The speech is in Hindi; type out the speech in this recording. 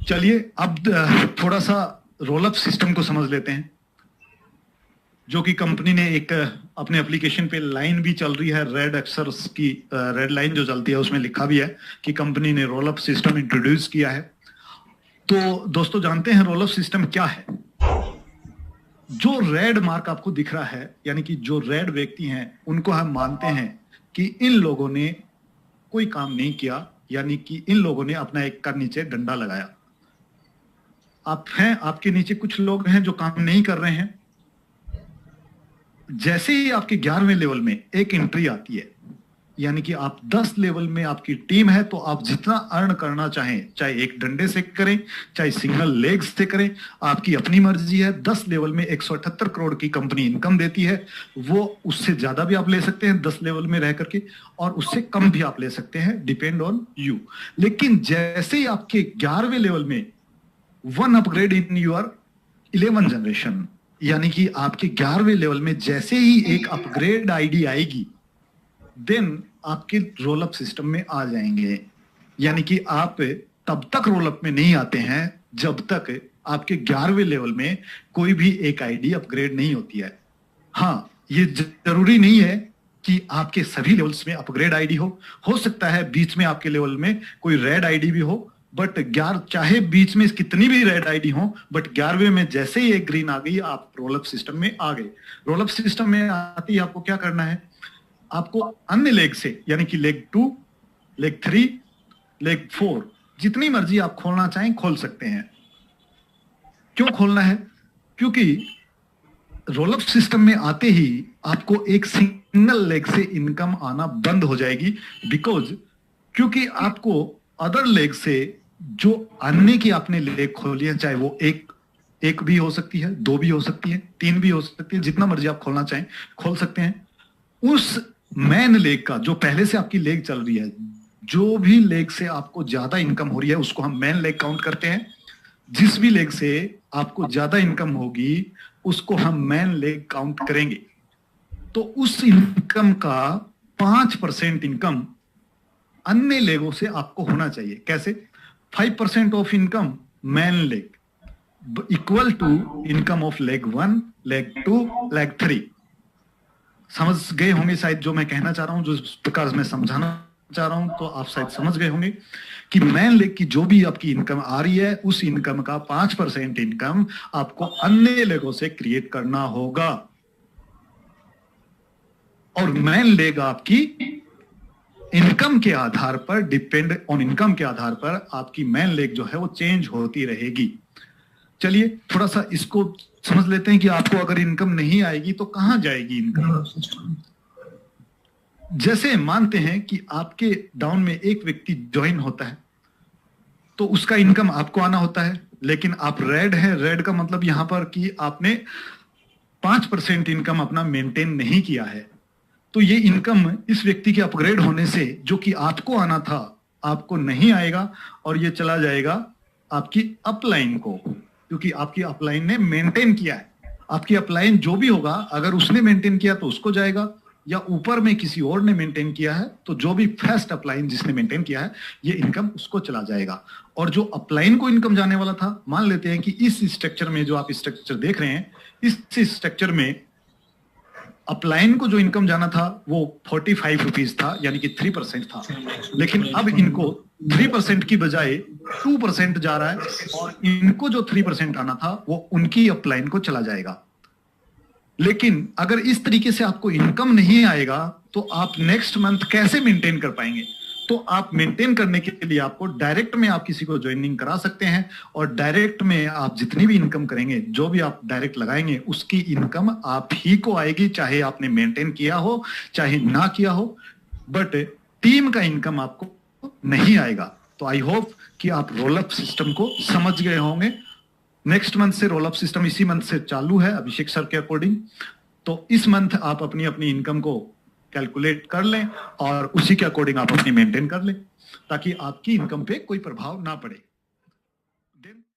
चलिए अब थोड़ा सा रोल अप सिस्टम को समझ लेते हैं, जो कि कंपनी ने एक अपने एप्लीकेशन पे लाइन भी चल रही है, रेड अक्षर की रेड लाइन जो चलती है उसमें लिखा भी है कि कंपनी ने रोल अप सिस्टम इंट्रोड्यूस किया है। तो दोस्तों जानते हैं रोल अप सिस्टम क्या है? जो रेड मार्क आपको दिख रहा है, यानी कि जो रेड व्यक्ति हैं उनको हम मानते हैं कि इन लोगों ने कोई काम नहीं किया, यानी कि इन लोगों ने अपना एक कर नीचे डंडा लगाया। आप हैं, आपके नीचे कुछ लोग हैं जो काम नहीं कर रहे हैं। जैसे ही आपके 11वें लेवल में एक एंट्री आती है, यानी कि आप 10 लेवल में आपकी टीम है, तो आप जितना अर्न करना चाहें, चाहे एक डंडे से करें चाहे सिंगल लेग से करें, आपकी अपनी मर्जी है। 10 लेवल में 178 करोड़ की कंपनी इनकम देती है। वो उससे ज्यादा भी आप ले सकते हैं 10 लेवल में रह करके, और उससे कम भी आप ले सकते हैं, डिपेंड ऑन यू। लेकिन जैसे ही आपके 11वें लेवल में 1 अपग्रेड इन योर 11 जनरेशन, यानी कि आपके 11वें लेवल में जैसे ही एक अपग्रेड आईडी आएगी, देन आपके रोल अप सिस्टम में आ जाएंगे। यानी कि आप तब तक रोल अप में नहीं आते हैं जब तक आपके 11वें लेवल में कोई भी एक आईडी अपग्रेड नहीं होती है। हाँ, ये जरूरी नहीं है कि आपके सभी लेवल्स में अपग्रेड आईडी हो सकता है बीच में आपके लेवल में कोई रेड आईडी भी हो, बट 11 चाहे बीच में कितनी भी रेड आईडी हो, बट 11वें में जैसे ही एक ग्रीन आ गई, आप रोल अप सिस्टम में आ गए। रोल अप सिस्टम में आते ही आपको क्या करना है? आपको अन्य लेग से, यानी कि लेग 2, लेग 3, लेग 4, जितनी मर्जी आप खोलना चाहें खोल सकते हैं। क्यों खोलना है? क्योंकि रोल अप सिस्टम में आते ही आपको एक सिंगल लेग से इनकम आना बंद हो जाएगी, बिकॉज क्योंकि आपको अदर लेग से जो अन्य की आपने लेग खोली है, चाहे वो एक भी हो सकती है, 2 भी हो सकती है, 3 भी हो सकती है, जितना मर्जी आप खोलना चाहें खोल सकते हैं। उस मैन लेग का, जो पहले से आपकी लेग चल रही है, जो भी लेग से आपको ज्यादा इनकम हो रही है उसको हम मैन लेग काउंट करते हैं। जिस भी लेग से आपको ज्यादा इनकम होगी उसको हम मैन लेग काउंट करेंगे। तो उस इनकम का 5% इनकम अन्य लेगों से आपको होना चाहिए। कैसे? 5% of income man leg equal to income of leg 1, leg 2, leg 3। समझ गए होंगे शायद जो मैं कहना चाह रहा हूं, जो प्रकार मैं समझाना चाह रहा हूं, तो आप शायद समझ गए होंगे कि मैन लेग की जो भी आपकी इनकम आ रही है, उस इनकम का 5% इनकम आपको अन्य लेगों से क्रिएट करना होगा। और मैन लेग आपकी इनकम के आधार पर, डिपेंड ऑन इनकम के आधार पर आपकी मैन लेग जो है वो चेंज होती रहेगी। चलिए थोड़ा सा इसको समझ लेते हैं कि आपको अगर इनकम नहीं आएगी तो कहां जाएगी इनकम। जैसे मानते हैं कि आपके डाउन में एक व्यक्ति ज्वाइन होता है, तो उसका इनकम आपको आना होता है, लेकिन आप रेड है। रेड का मतलब यहां पर कि आपने 5% इनकम अपना मेंटेन नहीं किया है, तो ये इनकम इस व्यक्ति के अपग्रेड होने से जो कि आपको आना था आपको नहीं आएगा, और ये चला जाएगा आपकी अपलाइन को, क्योंकि आपकी अपलाइन ने मेंटेन किया है। आपकी अपलाइन जो भी होगा, अगर उसने मेंटेन किया तो उसको जाएगा, या ऊपर में किसी और ने मेंटेन किया है तो जो भी फर्स्ट अपलाइन जिसने मेंटेन किया है, ये इनकम उसको चला जाएगा। और जो अपलाइन को इनकम जाने वाला था, मान लेते हैं कि इस स्ट्रक्चर में, जो आप स्ट्रक्चर देख रहे हैं, इस स्ट्रक्चर में अपलाइन को जो इनकम जाना था वो 45 रुपीज था, यानी कि 3% था। लेकिन अब इनको 3% की बजाय 2% जा रहा है, और इनको जो 3% आना था वो उनकी अपलाइन को चला जाएगा। लेकिन अगर इस तरीके से आपको इनकम नहीं आएगा तो आप नेक्स्ट मंथ कैसे मेंटेन कर पाएंगे? तो आप मेंटेन करने के लिए आपको डायरेक्ट में आप किसी को ज्वाइनिंग करा सकते हैं, और डायरेक्ट में आप जितनी भी इनकम करेंगे, जो भी आप डायरेक्ट लगाएंगे, उसकी इनकम आप ही को आएगी, चाहे आपने मेंटेन किया हो चाहे ना किया हो, बट टीम का इनकम आपको नहीं आएगा। तो आई होप कि आप रोल अप सिस्टम को समझ गए होंगे। नेक्स्ट मंथ से रोल अप सिस्टम इसी मंथ से चालू है अभिषेक सर के अकॉर्डिंग। तो इस मंथ आप अपनी अपनी इनकम को कैलकुलेट कर लें और उसी के अकॉर्डिंग आप अपनी मेंटेन कर लें, ताकि आपकी इनकम पे कोई प्रभाव ना पड़े।